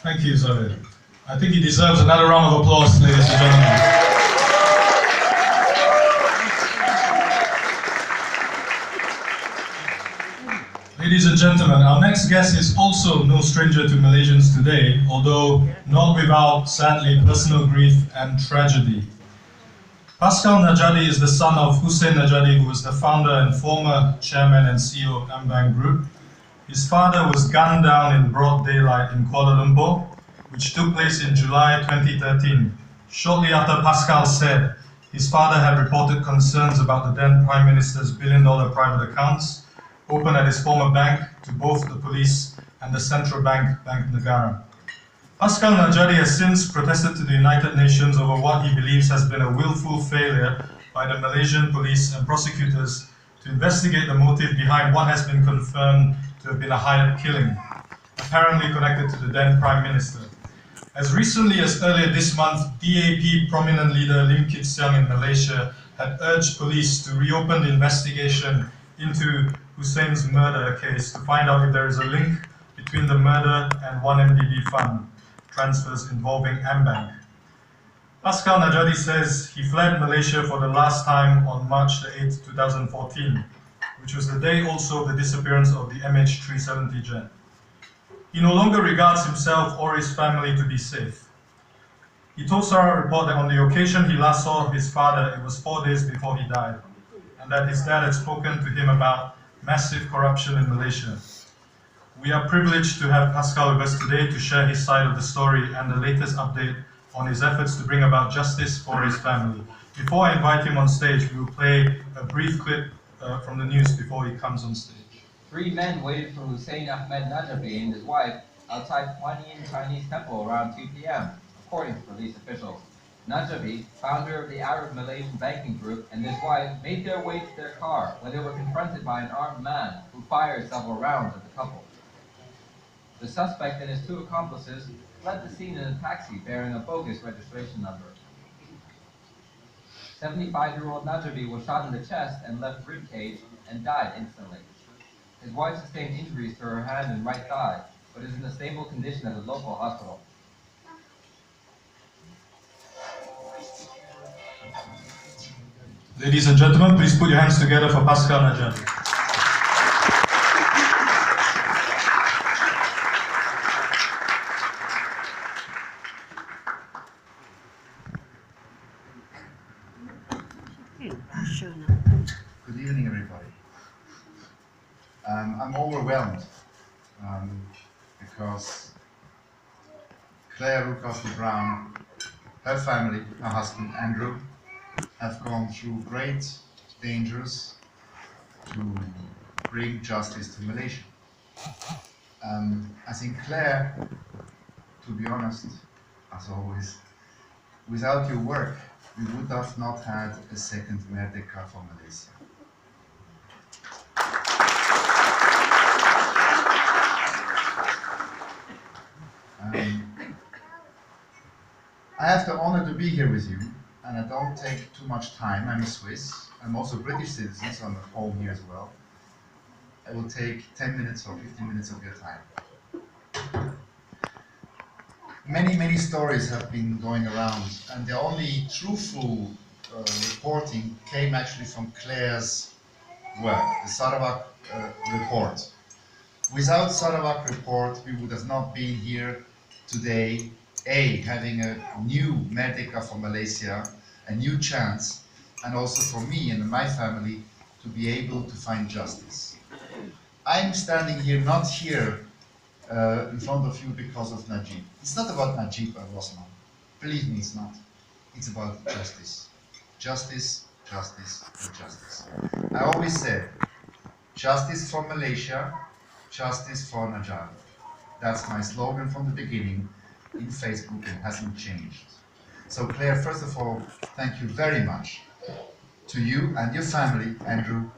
Thank you, Zoe. I think he deserves another round of applause, ladies and gentlemen. Ladies and gentlemen, our next guest is also no stranger to Malaysians today, although not without, sadly, personal grief and tragedy. Pascal Najadi is the son of Hussain Najadi, who was the founder and former chairman and CEO of Ambang Group. His father was gunned down in broad daylight in Kuala Lumpur, which took place in July 2013. Shortly after Pascal said his father had reported concerns about the then Prime Minister's billion-dollar private accounts open at his former bank to both the police and the central bank, Bank Negara. Pascal Najadi has since protested to the United Nations over what he believes has been a willful failure by the Malaysian police and prosecutors to investigate the motive behind what has been confirmed to have been a hired killing, apparently connected to the then Prime Minister. As recently as earlier this month, DAP prominent leader Lim Kit Siang in Malaysia had urged police to reopen the investigation into Hussein's murder case to find out if there is a link between the murder and 1MDB fund transfers involving Ambang. Pascal Najadi says he fled Malaysia for the last time on March 8, 2014, which was the day also of the disappearance of the MH370 jet. He no longer regards himself or his family to be safe. He told Sarah Report that on the occasion he last saw his father, it was 4 days before he died, and that his dad had spoken to him about massive corruption in Malaysia. We are privileged to have Pascal with us today to share his side of the story and the latest update on his efforts to bring about justice for his family. Before I invite him on stage, we will play a brief clip from the news before he comes on stage. 3 men waited for Hussain Najadi and his wife outside Kuan Yin Chinese Temple around 2 p.m., according to police officials. Najadi, founder of the Arab Malaysian banking group, and his wife made their way to their car when they were confronted by an armed man who fired several rounds at the couple. The suspect and his 2 accomplices fled the scene in a taxi bearing a bogus registration number. 75-year-old Najadi was shot in the chest and left ribcage and died instantly. His wife sustained injuries to her hand and right thigh, but is in a stable condition at a local hospital. Ladies and gentlemen, please put your hands together for Pascal Najadi. Good evening, everybody. I'm overwhelmed because Claire Rukowski-Brown, her family, her husband Andrew, have gone through great dangers to bring justice to Malaysia. I think Claire, to be honest, as always, without your work, we would have not had a second Merdeka for Malaysia. I have the honor to be here with you, and I don't take too much time. I'm a Swiss. I'm also a British citizen, so I'm at home here as well. I will take 10 minutes or 15 minutes of your time. Many stories have been going around, and the only truthful reporting came actually from Claire's work, the Sarawak report. Without Sarawak report, we would have not been here today, having a new Merdeka for Malaysia, a new chance, and also for me and my family to be able to find justice. I'm standing here, not here in front of you because of Najib. It's not about Najib or Rosman. Believe me, it's not. It's about justice. Justice, justice, and justice. I always said, justice for Malaysia, justice for Najadi. That's my slogan from the beginning in Facebook, and hasn't changed. So Claire, first of all, thank you very much to you and your family, Andrew,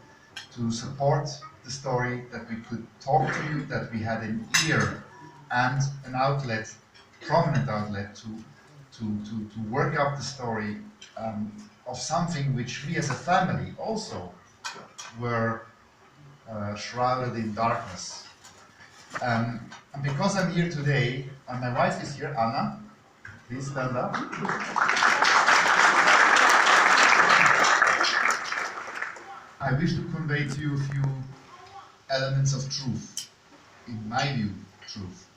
to support the story, that we could talk to you, that we had an ear and an outlet, prominent outlet to work up the story of something which we as a family also were shrouded in darkness. And because I'm here today, and my wife is here, Anna, please stand up. I wish to convey to you a few elements of truth, in my view, truth.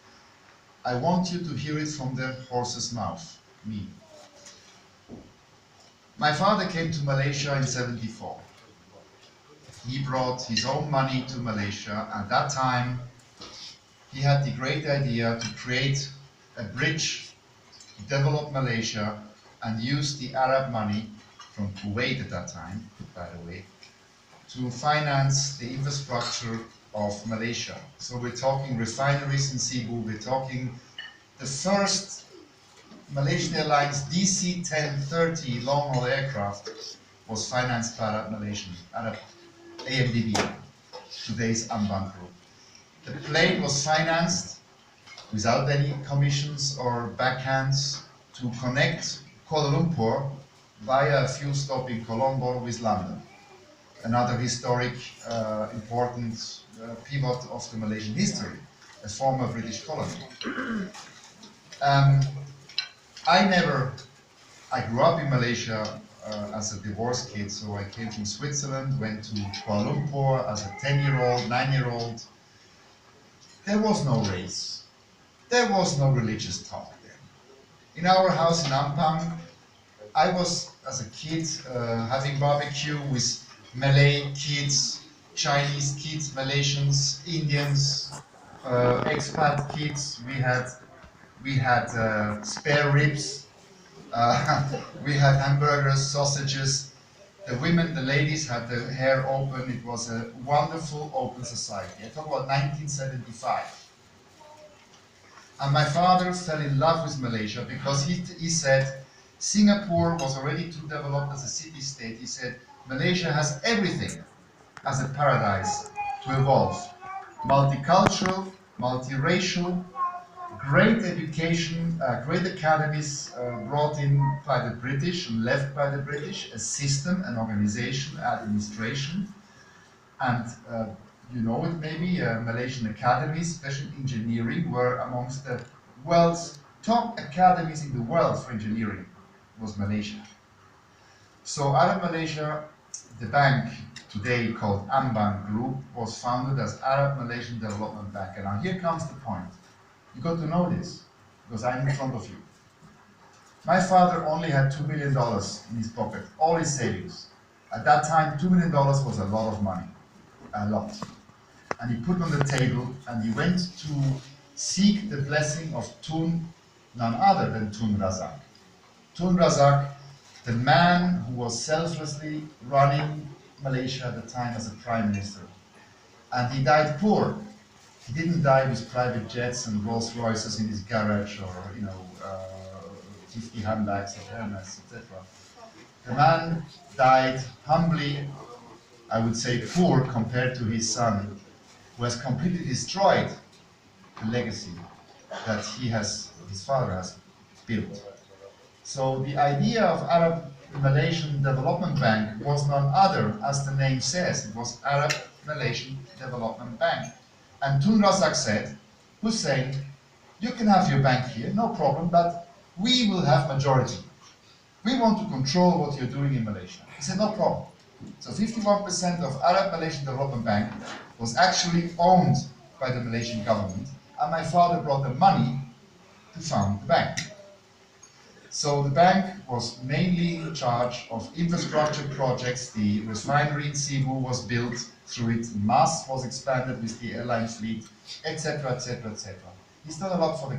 I want you to hear it from the horse's mouth, me. My father came to Malaysia in '74. He brought his own money to Malaysia. At that time, he had the great idea to create a bridge, develop Malaysia, and use the Arab money from Kuwait at that time, by the way, to finance the infrastructure of Malaysia. So we're talking refineries in Cebu, we're talking the first Malaysian Airlines DC-1030 long-haul aircraft was financed by Arab AMDB, today's Ambang Group. The plane was financed without any commissions or backhands to connect Kuala Lumpur via a fuel stop in Colombo with London, another historic, important pivot of the Malaysian history, a former British colony. I grew up in Malaysia as a divorced kid, so I came from Switzerland, went to Kuala Lumpur as a 10-year-old, 9-year-old. There was no race. There was no religious talk then. In our house in Ampang, I was, as a kid, having barbecue with Malay kids, Chinese kids, Malaysians, Indians, expat kids. We had spare ribs, we had hamburgers, sausages. The women, the ladies had their hair open. It was a wonderful open society. I talk about 1975. And my father fell in love with Malaysia because he said Singapore was already too developed as a city-state. He said Malaysia has everything as a paradise to evolve. Multicultural, multiracial, great education, great academies brought in by the British and left by the British, a system, an organization, administration. And you know it maybe, Malaysian academies, especially engineering, were amongst the world's top academies in the world for engineering, was Malaysia. So Arab Malaysia, the bank today called Ambang Group, was founded as Arab Malaysian Development Bank. And now here comes the point. You got to know this, because I'm in front of you. My father only had $2 million in his pocket, all his savings. At that time, $2 million was a lot of money, a lot. And he put on the table, and he went to seek the blessing of none other than Tun Razak. Tun Razak, the man who was selflessly running Malaysia at the time as a prime minister. And he died poor. He didn't die with private jets and Rolls Royces in his garage, or 50 handbags of Hermes, etc. The man died humbly, I would say poor compared to his son, who has completely destroyed the legacy that his father has built. So the idea of Arab Malaysian Development Bank was none other, as the name says, it was Arab Malaysian Development Bank. And Tun Razak said, Hussein, you can have your bank here, no problem, but we will have majority. We want to control what you're doing in Malaysia. He said, no problem. So 51% of Arab Malaysian Development Bank was actually owned by the Malaysian government, and my father brought the money to found the bank. So the bank was mainly in charge of infrastructure projects. The refinery in Cebu was built through it, MAS was expanded with the airline fleet, etc., etc., etc. He's done a lot for the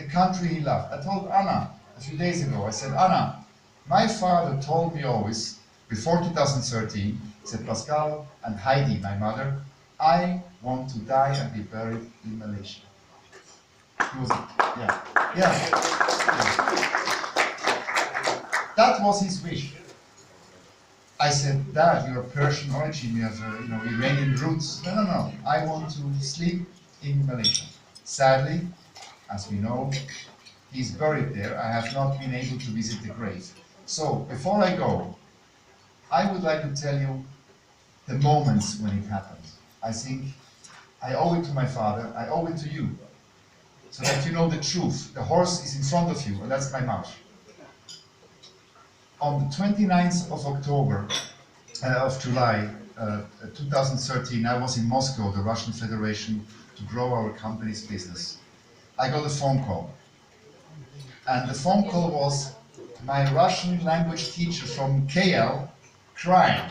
country he loved. I told Anna a few days ago, I said, Anna, my father told me always, before 2013, he said, Pascal and Heidi, my mother, I want to die and be buried in Malaysia. He was, yeah. That was his wish. I said, Dad, you're Persian origin, you have Iranian roots. No. I want to sleep in Malaysia. Sadly, as we know, he's buried there. I have not been able to visit the grave. So, before I go, I would like to tell you the moments when it happened. I think I owe it to my father, I owe it to you, so that you know the truth. The horse is in front of you, and that's my mouth. On the 29th of October, of July 2013, I was in Moscow, the Russian Federation, to grow our company's business. I got a phone call. And the phone call was my Russian language teacher from KL crying.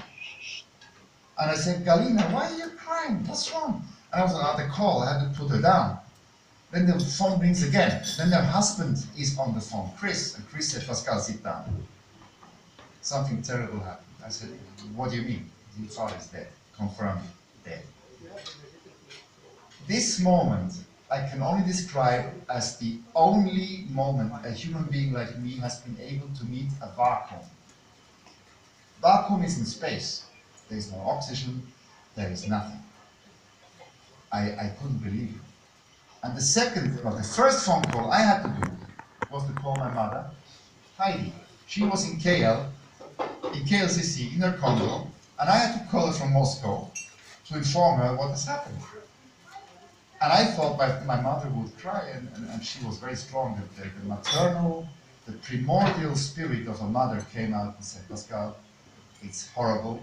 And I said, Galina, why are you crying? What's wrong? And I was on another call, I had to put her down. Then the phone rings again. Then her husband is on the phone, Chris. And Chris said, Pascal, sit down. Something terrible happened. I said, what do you mean? Your father is dead. Confirmed, dead. This moment I can only describe as the only moment a human being like me has been able to meet a vacuum. Vacuum is in space. There is no oxygen, there is nothing. I couldn't believe it. And the first phone call I had to do was to call my mother, Heidi. She was in KLCC, in her condo, and I had to call her from Moscow to inform her what has happened. And I thought my mother would cry, and she was very strong. The maternal, the primordial spirit of a mother came out and said, Pascal, it's horrible.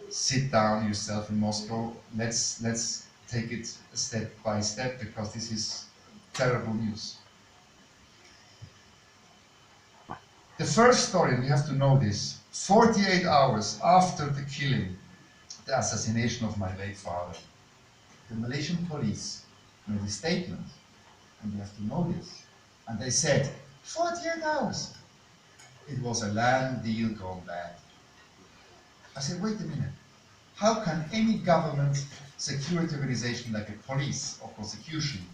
Sit down yourself in Moscow. Let's take it step by step, because this is terrible news. The first story, we have to know this, 48 hours after the killing, the assassination of my late father, the Malaysian police made a statement, and we have to know this, and they said, 48 hours. It was a land deal gone bad. I said, wait a minute. How can any government security organization like a police or prosecution,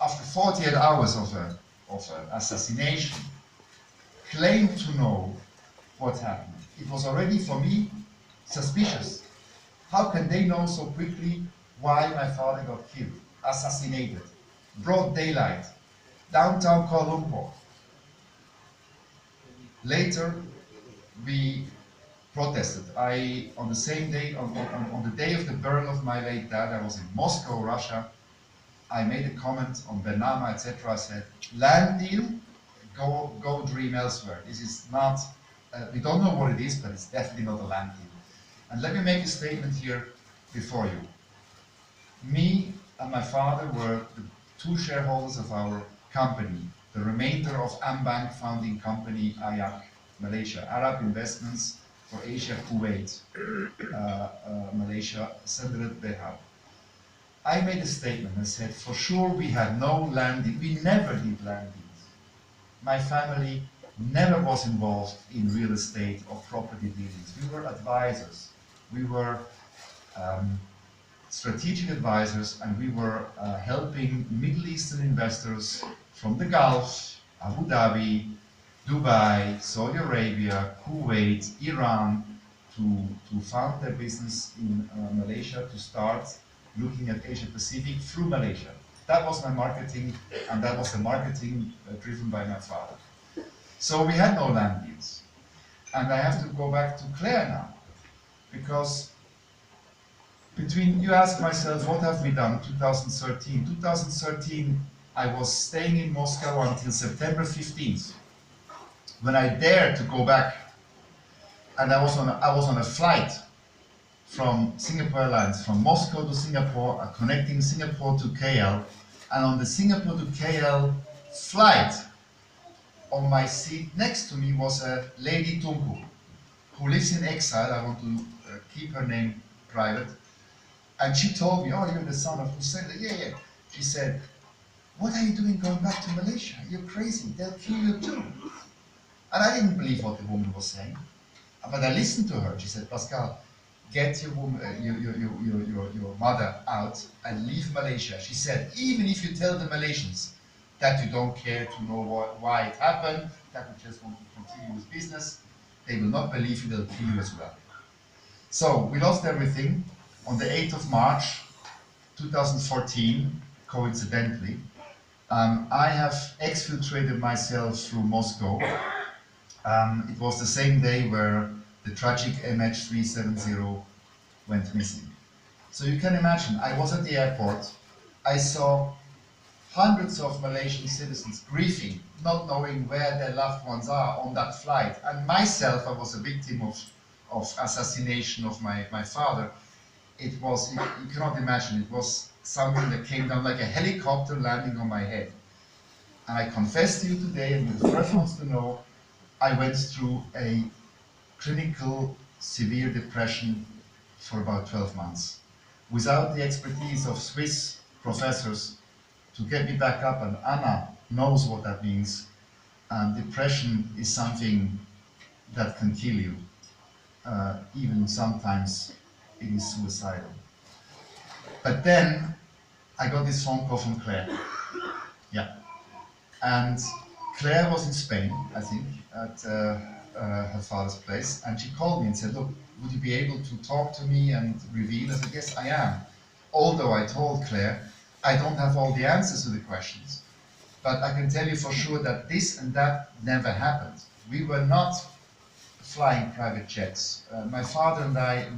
after 48 hours of an assassination, claim to know what happened? It was already, for me, suspicious. How can they know so quickly why my father got killed, assassinated, broad daylight, downtown Kuala Lumpur? Later, we protested. On the same day, on the day of the burn of my late dad, I was in Moscow, Russia. I made a comment on Bernama, etc. I said, land deal, go dream elsewhere. This is not, we don't know what it is, but it's definitely not a land deal. And let me make a statement here before you. Me and my father were the two shareholders of our company, the remainder of Ambank founding company AYAK, Malaysia, Arab Investments for Asia, Kuwait, Malaysia, Senderet Behar. I made a statement and said, for sure we had no land deal, we never did land deals. My family never was involved in real estate or property dealings. We were advisors. We were strategic advisors, and we were helping Middle Eastern investors from the Gulf, Abu Dhabi, Dubai, Saudi Arabia, Kuwait, Iran, to found their business in Malaysia, to start looking at Asia Pacific through Malaysia. That was my marketing, and that was the marketing driven by my father. So we had no land deals. And I have to go back to Claire now, because you ask myself, what have we done 2013? 2013, I was staying in Moscow until September 15th, when I dared to go back. And I was on a flight from Singapore Airlines, from Moscow to Singapore, connecting Singapore to KL. And on the Singapore to KL flight, on my seat next to me was a lady Tunku, who lives in exile. I want to keep her name private. And she told me, oh, you're the son of Hussain. Yeah. She said, what are you doing going back to Malaysia? You're crazy, they'll kill you too. And I didn't believe what the woman was saying. But I listened to her. She said, Pascal, get your mother out and leave Malaysia. She said, even if you tell the Malaysians that you don't care to know why it happened, that you just want to continue with business, they will not believe you, they'll kill you as well. So we lost everything. On the 8th of March 2014, coincidentally, I have exfiltrated myself through Moscow. It was the same day where the tragic MH370 went missing. So you can imagine, I was at the airport, I saw hundreds of Malaysian citizens grieving, not knowing where their loved ones are on that flight. And myself, I was a victim of assassination of my father. It was, you cannot imagine, it was something that came down like a helicopter landing on my head. And I confess to you today, and you're the first ones to know, I went through a clinical severe depression for about 12 months. Without the expertise of Swiss professors to get me back up, and Anna knows what that means, depression is something that can kill you. Even sometimes it is suicidal. But then I got this phone call from Claire. Yeah. And Claire was in Spain, I think, at her father's place, and she called me and said, look, would you be able to talk to me and reveal? I said, yes, I am. Although I told Claire, I don't have all the answers to the questions. But I can tell you for sure that this and that never happened. We were not flying private jets. My father and I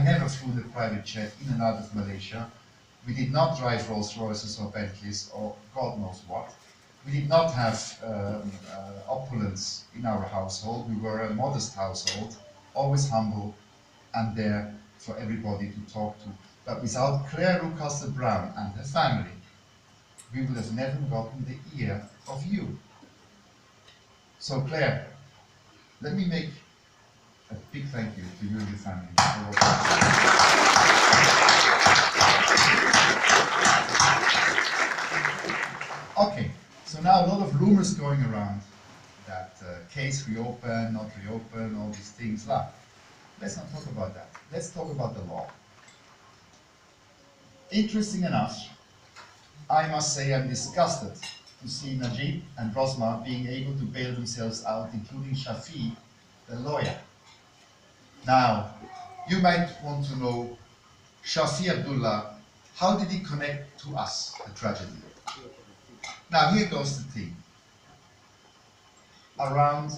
never flew the private jet in and out of Malaysia. We did not drive Rolls Royces or Bentleys or God knows what. We did not have opulence in our household. We were a modest household, always humble and there for everybody to talk to. But without Claire Rucaster Brown and her family, we would have never gotten the ear of you. So Claire, let me make a big thank you to you and your family. Okay, so now a lot of rumors going around that case reopen, not reopen, all these things. Let's not talk about that. Let's talk about the law. Interesting enough, I must say I'm disgusted to see Najib and Rosma being able to bail themselves out, including Shafi, the lawyer. Now, you might want to know, Shafi Abdullah, how did he connect to us, the tragedy? Now, here goes the thing. Around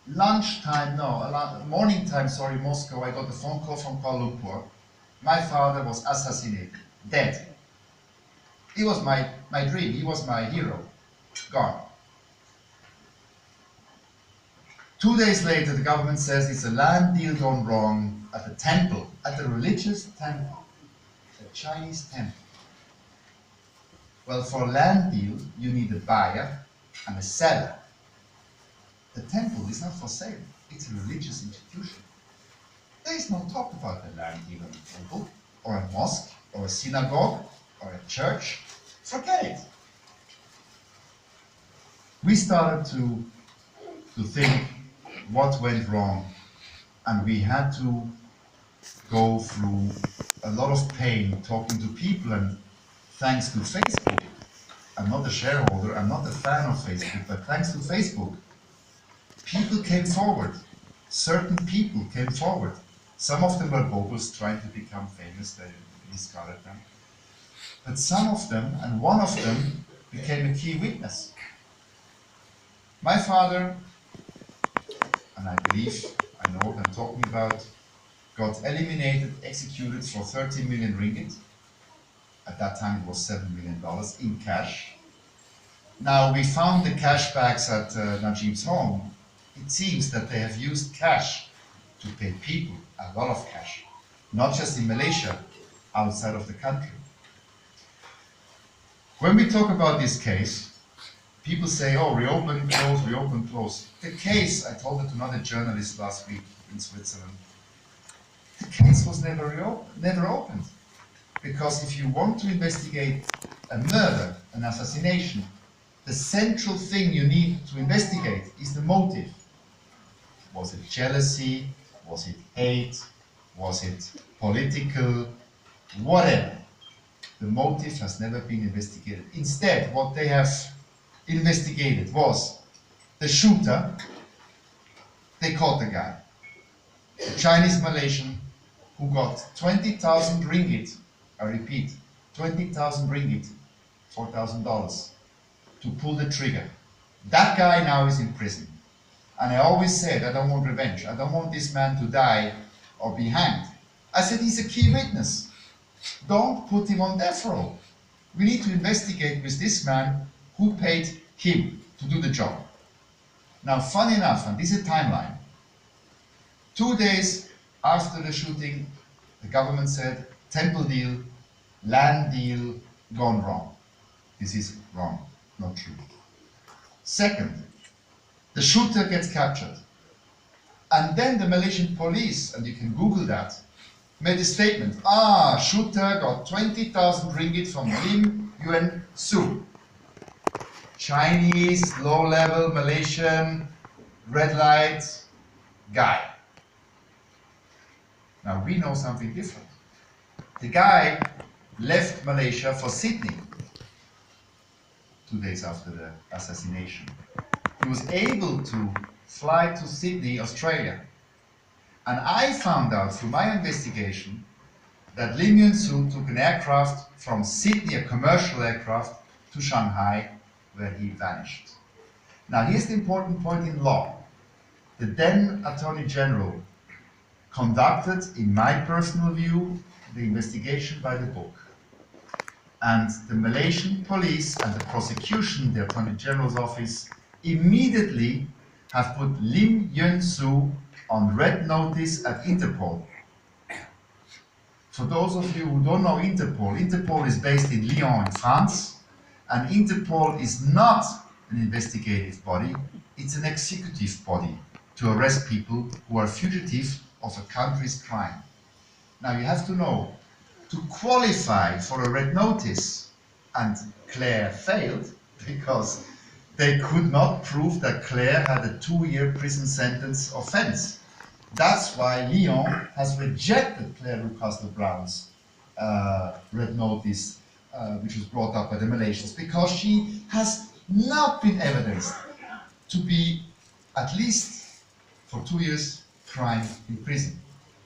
lunchtime, morning time, Moscow, I got a phone call from Kuala Lumpur. My father was assassinated, dead. He was my dream, he was my hero, gone. 2 days later, the government says it's a land deal gone wrong at a temple, at a religious temple, a Chinese temple. Well, for a land deal, you need a buyer and a seller. The temple is not for sale, it's a religious institution. There is no talk about a land deal on a temple, or a mosque, or a synagogue, or a church. Forget it. We started to think what went wrong, and we had to go through a lot of pain talking to people, and thanks to Facebook, I'm not a shareholder, I'm not a fan of Facebook, but thanks to Facebook, people came forward. Certain people came forward. Some of them were bogus, trying to become famous, they discarded them. But some of them, and one of them, became a key witness. My father, and I believe I know what I'm talking about, got eliminated, executed for 30 million ringgit. At that time it was $7 million in cash. Now we found the cash bags at Najib's home. It seems that they have used cash to pay people, a lot of cash. Not just in Malaysia, outside of the country. When we talk about this case, people say, oh, reopen, close, reopen, close. The case, I told it to another journalist last week in Switzerland, the case was never opened. Because if you want to investigate a murder, an assassination, the central thing you need to investigate is the motive. Was it jealousy? Was it hate? Was it political? Whatever. The motive has never been investigated. Instead, what they have investigated was the shooter. They caught the guy, a Chinese Malaysian who got 20,000 ringgit, I repeat, 20,000 ringgit, $4,000, to pull the trigger. That guy now is in prison. And I always said, I don't want revenge. I don't want this man to die or be hanged. I said, he's a key witness. Don't put him on death row. We need to investigate with this man who paid him to do the job. Now, funny enough, and this is a timeline, 2 days after the shooting, the government said, temple deal, land deal, gone wrong. This is wrong, not true. Second, the shooter gets captured. And then the Malaysian police, and you can Google that, made a statement. Shooter got 20,000 ringgit from Lim Yuan Su. Chinese, low-level, Malaysian, red light guy. Now we know something different. The guy left Malaysia for Sydney 2 days after the assassination. He was able to fly to Sydney, Australia. And I found out through my investigation that Lim Yuan Su took an aircraft from Sydney, a commercial aircraft, to Shanghai, where he vanished. Now here's the important point in law. The then Attorney General conducted, in my personal view, the investigation by the book. And the Malaysian police and the prosecution, the Attorney General's office, immediately have put Lim Yuan Su on red notice at Interpol. For those of you who don't know Interpol, Interpol is based in Lyon in France, and Interpol is not an investigative body, it's an executive body to arrest people who are fugitive of a country's crime. Now you have to know, to qualify for a red notice, and Claire failed because they could not prove that Claire had a 2-year prison sentence offense. That's why Lyon has rejected Claire Rucastle-Brown's red notice, which was brought up by the Malaysians, because she has not been evidenced to be, at least for 2 years, crime in prison.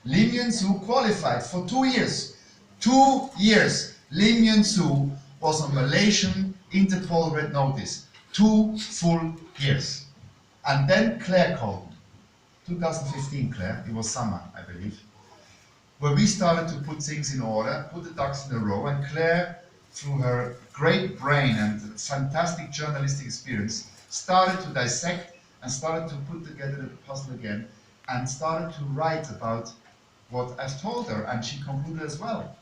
Lim Yuan Su qualified for 2 years. 2 years. Lim Yuan Su was on Malaysian Interpol red notice. 2 full years. And then Claire called me. 2015, Claire, it was summer, I believe, where we started to put things in order, put the ducks in a row, and Claire, through her great brain and fantastic journalistic experience, started to dissect and started to put together the puzzle again, and started to write about what I've told her, and she concluded as well.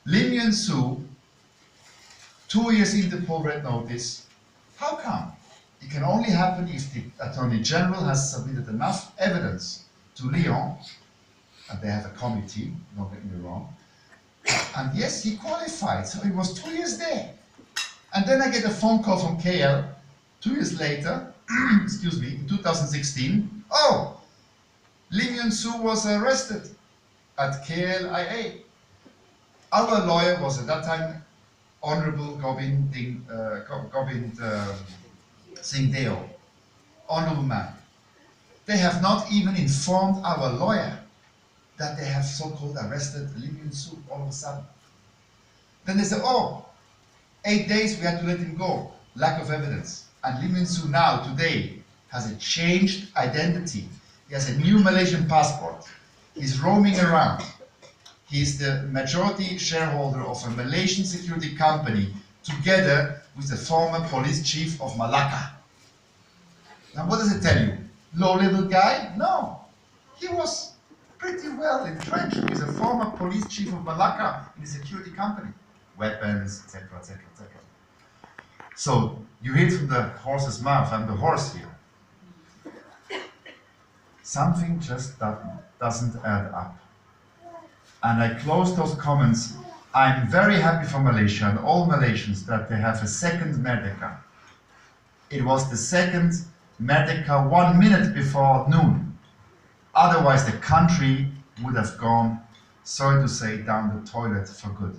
Lim Yuan Su, 2 years Interpol red notice. How come? It can only happen if the Attorney General has submitted enough evidence to Lyon, and they have a committee, don't get me wrong, and yes, he qualified, so he was 2 years there. And then I get a phone call from KL 2 years later, excuse me, in 2016, oh, Lim Yuan Su was arrested at KLIA. Our lawyer was at that time Honorable Gobind Singh Deo, honorable man. They have not even informed our lawyer that they have so-called arrested Lim Yuan Su all of a sudden. Then they say, oh, 8 days we had to let him go, lack of evidence. And Lim Yuan Su now, today, has a changed identity. He has a new Malaysian passport. He's roaming around. He's the majority shareholder of a Malaysian security company, together with the former police chief of Malacca. Now what does it tell you? Low-level guy? No. He was pretty well entrenched. He's a former police chief of Malacca in a security company. Weapons, etc., etc., etc. So you hear it from the horse's mouth. I'm the horse here. Something just doesn't add up. And I close those comments. I'm very happy for Malaysia and all Malaysians that they have a second Merdeka. It was the second Merdeka 1 minute before noon. Otherwise the country would have gone, sorry to say, down the toilet for good.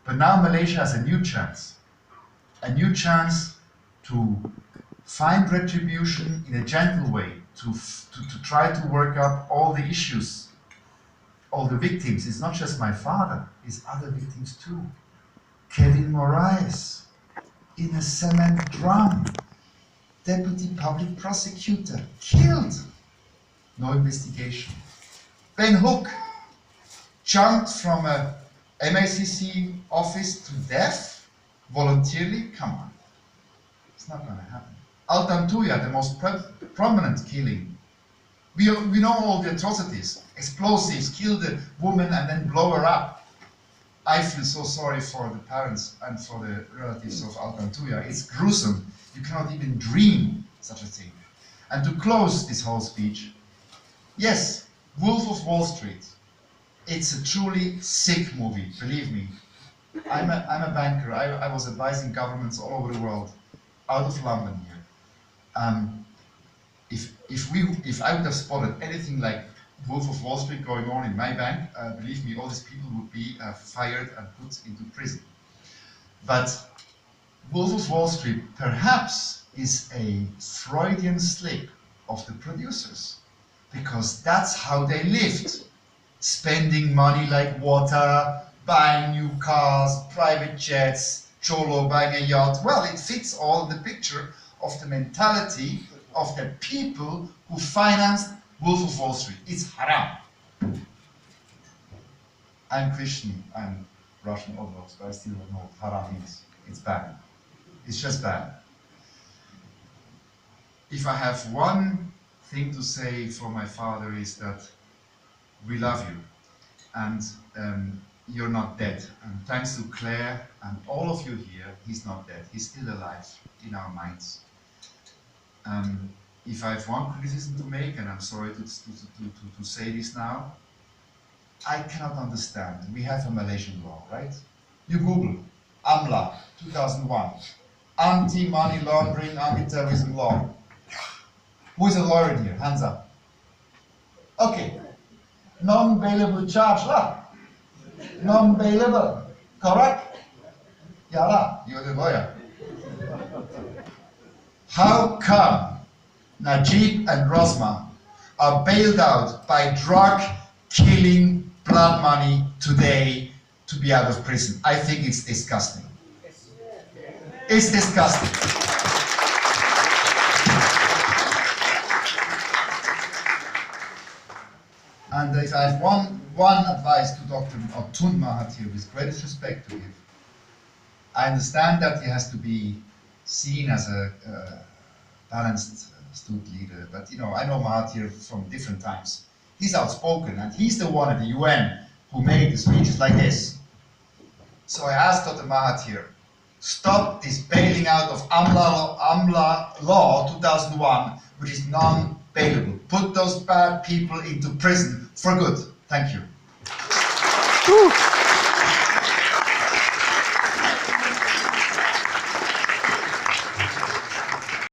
But now Malaysia has a new chance to find retribution in a gentle way, to try to work up all the issues, all the victims. It's not just my father, it's other victims too. Kevin Moraes, in a cement drum, deputy public prosecutor, killed. No investigation. Ben Hook jumped from a MACC office to death voluntarily? Come on. It's not going to happen. Altantuya, the most prominent killing. We know all the atrocities. Explosives, kill the woman and then blow her up. I feel so sorry for the parents and for the relatives of Altantuya. It's gruesome. You cannot even dream such a thing. And to close this whole speech, yes, Wolf of Wall Street. It's a truly sick movie, believe me. I'm a banker. I was advising governments all over the world, out of London here. If I would have spotted anything like Wolf of Wall Street going on in my bank, believe me, all these people would be fired and put into prison. But Wolf of Wall Street perhaps is a Freudian slip of the producers, because that's how they lived. Spending money like water, buying new cars, private jets, Cholo buying a yacht. Well, it fits all the picture of the mentality of the people who financed Wolf of Wall Street. It's haram. I'm Christian, I'm Russian Orthodox, but I still don't know what haram means. It's bad. It's just bad. If I have one thing to say for my father is that we love you, and you're not dead. And thanks to Claire and all of you here, he's not dead. He's still alive in our minds. If I have one criticism to make, and I'm sorry to say this now, I cannot understand. We have a Malaysian law, right? You Google AMLA 2001, anti-money laundering, anti-terrorism law. Who is a lawyer here? Hands up. Okay. Non-bailable charge lah. Non-bailable. Correct? Yeah lah. You're the lawyer. How come Najib and Rosma are bailed out by drug-killing blood money today to be out of prison? I think it's disgusting. It's disgusting. And if I have one advice to Dr. Tun Mahathir, with greatest respect to him, I understand that he has to be seen as a balanced, astute leader, but you know, I know Mahathir from different times. He's outspoken, and he's the one at the UN who made the speeches like this. So I asked Dr. Mahathir, stop this bailing out of AMLA law 2001, which is non-bailable. Put those bad people into prison for good. Thank you.